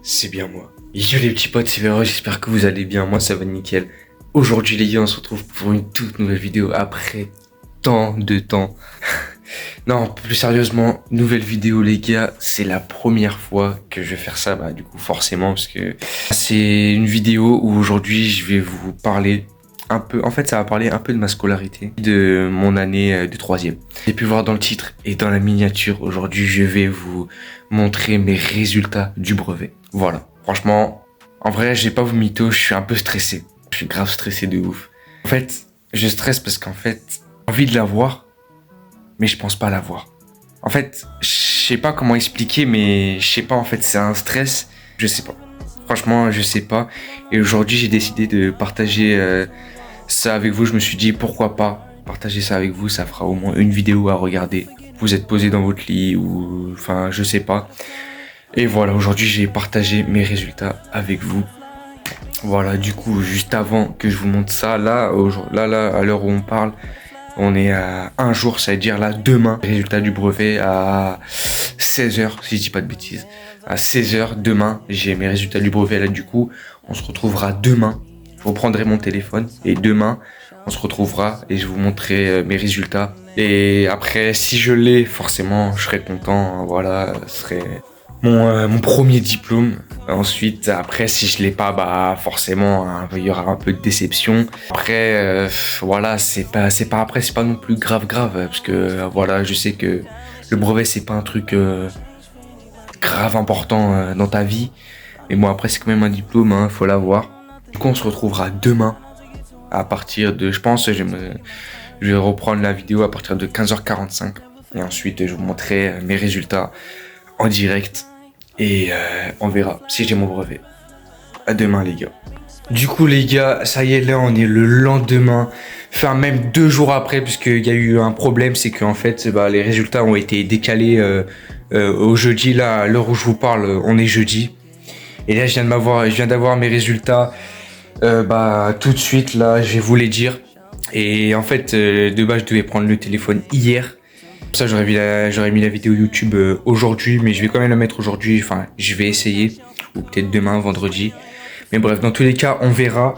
c'est bien moi. Yo les petits potes, c'est Véro, j'espère que vous allez bien, moi ça va nickel. Aujourd'hui les gars, on se retrouve pour une toute nouvelle vidéo après tant de temps. Non, plus sérieusement, nouvelle vidéo les gars, c'est la première fois que je vais faire ça, du coup forcément, parce que c'est une vidéo où aujourd'hui je vais vous parler un peu, en fait ça va parler un peu de ma scolarité, de mon année de troisième. Vous avez pu voir dans le titre et dans la miniature, aujourd'hui je vais vous montrer mes résultats du brevet. Voilà, franchement, en vrai je vais pas vous mytho, je suis un peu stressé. Je suis grave stressé de ouf. En fait, je stresse parce qu'en fait, j'ai envie de l'avoir, mais je pense pas l'avoir. En fait, je sais pas comment expliquer, mais je sais pas, en fait, c'est un stress, je sais pas. Franchement, je sais pas. Et aujourd'hui, j'ai décidé de partager ça avec vous. Je me suis dit, pourquoi pas partager ça avec vous, ça fera au moins une vidéo à regarder. Vous êtes posé dans votre lit ou, enfin, je sais pas. Et voilà, aujourd'hui, j'ai partagé mes résultats avec vous. Voilà, du coup, juste avant que je vous montre ça, là, à l'heure où on parle, on est à un jour, ça veut dire là, demain, résultat du brevet à 16h, si je dis pas de bêtises. À 16h, demain, j'ai mes résultats du brevet. Là, du coup, on se retrouvera demain. Je reprendrai mon téléphone et demain, on se retrouvera et je vous montrerai mes résultats. Et après, si je l'ai, forcément, je serai content. Voilà, ce serait mon premier diplôme. Ensuite, après, si je l'ai pas, forcément, hein, il y aura un peu de déception. Après, voilà, c'est pas non plus grave, parce que voilà, je sais que le brevet c'est pas un truc grave important dans ta vie. Mais bon, après, c'est quand même un diplôme, hein, faut l'avoir. Du coup, on se retrouvera demain à partir de, je pense, je vais reprendre la vidéo à partir de 15h45 et ensuite je vous montrerai mes résultats en direct. Et on verra si j'ai mon brevet. À demain les gars. Du coup les gars, ça y est, là on est le lendemain. Enfin même 2 jours après, puisqu'il y a eu un problème, c'est qu'en fait les résultats ont été décalés au jeudi. Là, à l'heure où je vous parle, on est jeudi. Et là je viens d'avoir mes résultats tout de suite. Là je vais vous les dire. Et en fait de base je devais prendre le téléphone hier. Ça, j'aurais mis la vidéo YouTube aujourd'hui, mais je vais quand même la mettre aujourd'hui. Enfin, je vais essayer, ou peut-être demain, vendredi. Mais bref, dans tous les cas, on verra.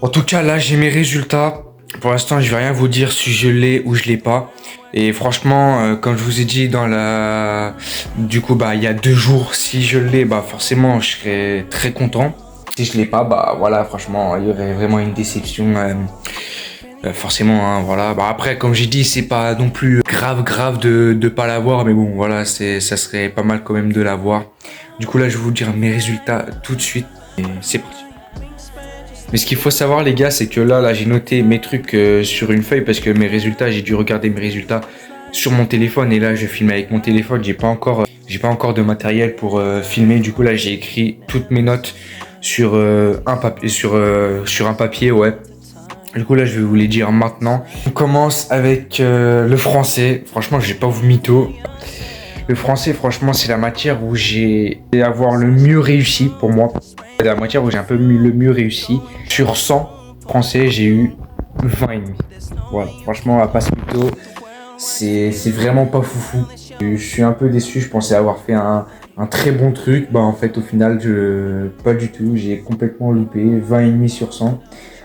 En tout cas, là, j'ai mes résultats. Pour l'instant, je vais rien vous dire si je l'ai ou je l'ai pas. Et franchement, comme je vous ai dit du coup, il y a 2 jours, si je l'ai, forcément, je serais très content. Si je l'ai pas, voilà, franchement, il y aurait vraiment une déception. Forcément, hein, voilà. Après, comme j'ai dit, c'est pas non plus grave de pas l'avoir, mais bon, voilà, ça serait pas mal quand même de l'avoir. Du coup, là, je vais vous dire mes résultats tout de suite. Et c'est parti. Mais ce qu'il faut savoir, les gars, c'est que là, j'ai noté mes trucs sur une feuille parce que mes résultats, j'ai dû regarder mes résultats sur mon téléphone et là, je filme avec mon téléphone. J'ai pas encore de matériel pour filmer. Du coup, là, j'ai écrit toutes mes notes sur un papier, ouais. Du coup là je vais vous les dire maintenant. On commence avec le français. Franchement je vais pas vous mytho. Le français franchement c'est la matière où j'ai avoir le mieux réussi pour moi. C'est la matière où j'ai un peu le mieux réussi. Sur 100 français j'ai eu 20,5. Voilà, franchement à pas se mytho. C'est vraiment pas foufou. Je suis un peu déçu, je pensais avoir fait un très bon truc. En fait au final pas du tout. J'ai complètement loupé. 20,5 sur 100.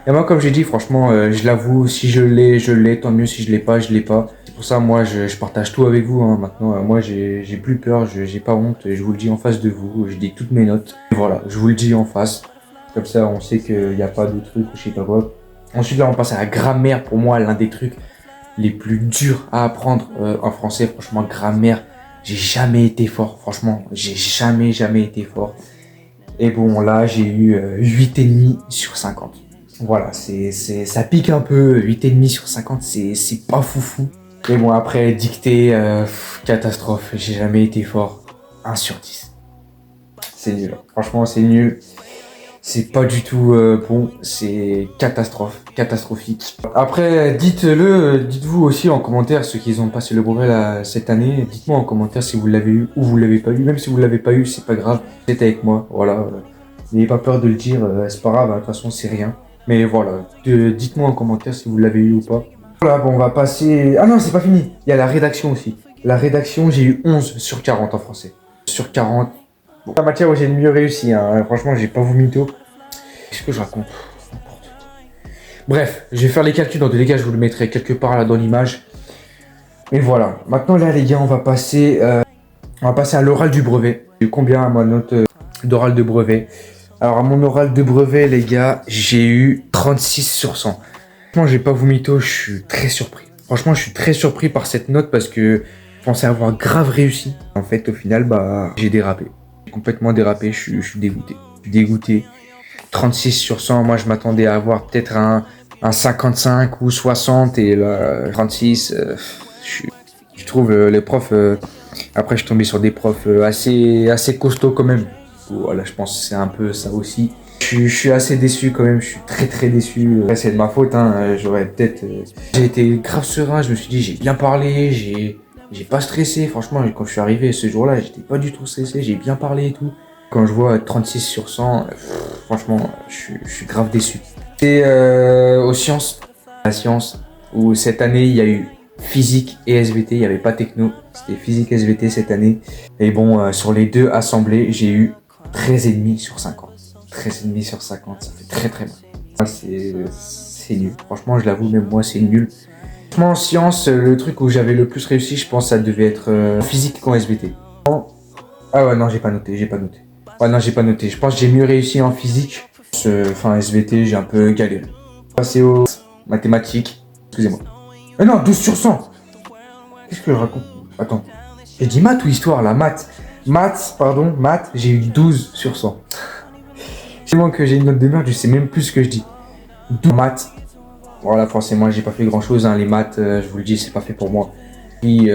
Et moi, comme j'ai dit, franchement, je l'avoue, si je l'ai, tant mieux. Si je l'ai pas, je l'ai pas. C'est pour ça, moi, je partage tout avec vous. Hein. Maintenant, moi, j'ai plus peur, j'ai pas honte. Je vous le dis en face de vous. Je dis toutes mes notes. Et voilà, je vous le dis en face. Comme ça, on sait qu'il n'y a pas de trucs ou je sais pas quoi. Ensuite, là, on passe à la grammaire. Pour moi, l'un des trucs les plus durs à apprendre en français. Franchement, grammaire, j'ai jamais été fort. Franchement, j'ai jamais été fort. Et bon, là, j'ai eu 8,5 sur 50. Voilà, ça pique un peu, 8,5 sur 50, c'est pas foufou. Et bon, après, dictée, catastrophe, j'ai jamais été fort. 1 sur 10. C'est nul, franchement, c'est nul. C'est pas du tout bon, c'est catastrophique. Après, dites-vous aussi en commentaire, ceux qui ont passé le brevet là, cette année, dites-moi en commentaire si vous l'avez eu ou vous l'avez pas eu. Même si vous l'avez pas eu, c'est pas grave, c'est avec moi, voilà. N'ayez pas peur de le dire, c'est pas grave, de toute façon, c'est rien. Mais voilà, dites-moi en commentaire si vous l'avez eu ou pas. Voilà, bon, on va passer... Ah non, c'est pas fini. Il y a la rédaction aussi. La rédaction, j'ai eu 11 sur 40 en français. Sur 40, Bon, la matière où j'ai le mieux réussi, hein. Franchement, j'ai pas vous mytho. Qu'est-ce que je raconte? Bref, je vais faire les calculs dans tous les cas, je vous le mettrai quelque part là dans l'image. Et voilà. Maintenant là les gars, on va passer à l'oral du brevet. J'ai eu combien à ma note d'oral de brevet? Alors à mon oral de brevet les gars, j'ai eu 36 sur 100. Franchement, je vais pas vous mytho, je suis très surpris. Franchement, je suis très surpris par cette note parce que je pensais avoir grave réussi. En fait, au final, bah, j'ai dérapé. J'ai complètement dérapé, je suis dégoûté. Je suis dégoûté. 36 sur 100, moi je m'attendais à avoir peut-être un 55 ou 60 et là 36, je trouve les profs, après je suis tombé sur des profs assez costauds quand même. Voilà, je pense que c'est un peu ça aussi. Je suis assez déçu quand même, je suis très déçu. C'est de ma faute, hein. J'aurais peut-être... J'ai été grave serein, je me suis dit j'ai bien parlé, j'ai pas stressé. Franchement, quand je suis arrivé ce jour-là, j'étais pas du tout stressé, j'ai bien parlé et tout. Quand je vois 36 sur 100, franchement, je suis grave déçu. Et aux sciences, la science, où cette année, il y a eu physique et SVT, il n'y avait pas techno, c'était physique et SVT cette année. Et bon, sur les deux assemblées, j'ai eu 13,5 sur 50. 13,5 sur 50, ça fait très mal. C'est nul. Franchement, je l'avoue, même moi, c'est nul. Franchement, en sciences, le truc où j'avais le plus réussi, je pense, ça devait être physique qu'en SVT. Ah ouais, non, j'ai pas noté. Ouais, non, j'ai pas noté. Je pense que j'ai mieux réussi en physique. Enfin, SVT, j'ai un peu galéré. Passer aux mathématiques. Excusez-moi. Mais non, 12 sur 100. Qu'est-ce que je raconte? Attends. J'ai dit maths ou histoire là? Maths. Maths, j'ai eu 12 sur 100. C'est moi que j'ai une note de merde, je sais même plus ce que je dis. 12 maths. Voilà, forcément, j'ai pas fait grand chose. Hein. Les maths, je vous le dis, c'est pas fait pour moi. Puis,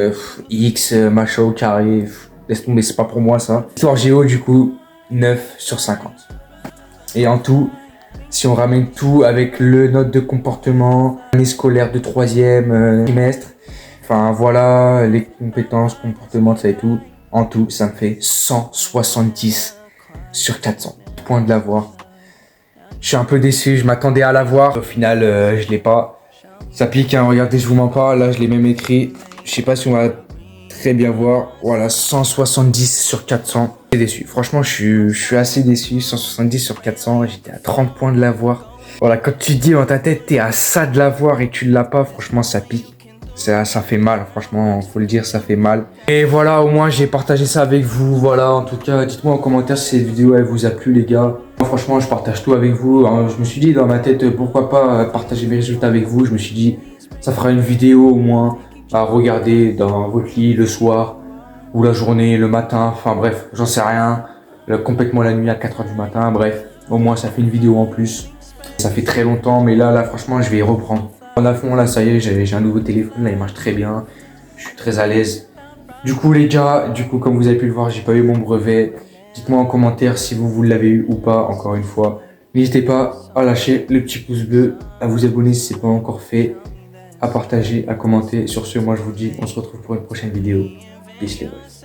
X, machin au carré. Laisse tomber, c'est pas pour moi ça. Histoire géo, du coup, 9 sur 50. Et en tout, si on ramène tout avec le note de comportement, année scolaire de 3e trimestre, enfin voilà, les compétences, comportement, ça et tout, en tout, ça me fait 170 sur 400. Point de l'avoir. Je suis un peu déçu, je m'attendais à l'avoir. Au final, je l'ai pas. Ça pique, hein, regardez, je vous mens pas. Là, je l'ai même écrit. Je sais pas si on va très bien voir. Voilà, 170 sur 400. Je suis déçu. Franchement, je suis assez déçu. 170 sur 400. J'étais à 30 points de l'avoir. Voilà, quand tu dis dans ta tête, t'es à ça de l'avoir et tu l'as pas, franchement, ça pique. Ça fait mal, franchement, faut le dire, ça fait mal. Et voilà, au moins, j'ai partagé ça avec vous. Voilà, en tout cas, dites-moi en commentaire si cette vidéo, elle vous a plu, les gars. Moi, franchement, je partage tout avec vous. Je me suis dit dans ma tête, pourquoi pas partager mes résultats avec vous. Je me suis dit, ça fera une vidéo au moins à regarder dans votre lit le soir ou la journée, le matin. Enfin bref, j'en sais rien. Complètement la nuit à 4h du matin. Bref, au moins, ça fait une vidéo en plus. Ça fait très longtemps, mais là, franchement, je vais y reprendre. En à fond, là, ça y est, j'ai un nouveau téléphone, là, il marche très bien. Je suis très à l'aise. Du coup, les gars, comme vous avez pu le voir, j'ai pas eu mon brevet. Dites-moi en commentaire si vous l'avez eu ou pas, encore une fois. N'hésitez pas à lâcher le petit pouce bleu, à vous abonner si ce n'est pas encore fait, à partager, à commenter. Sur ce, moi, je vous dis, on se retrouve pour une prochaine vidéo. Peace les boys.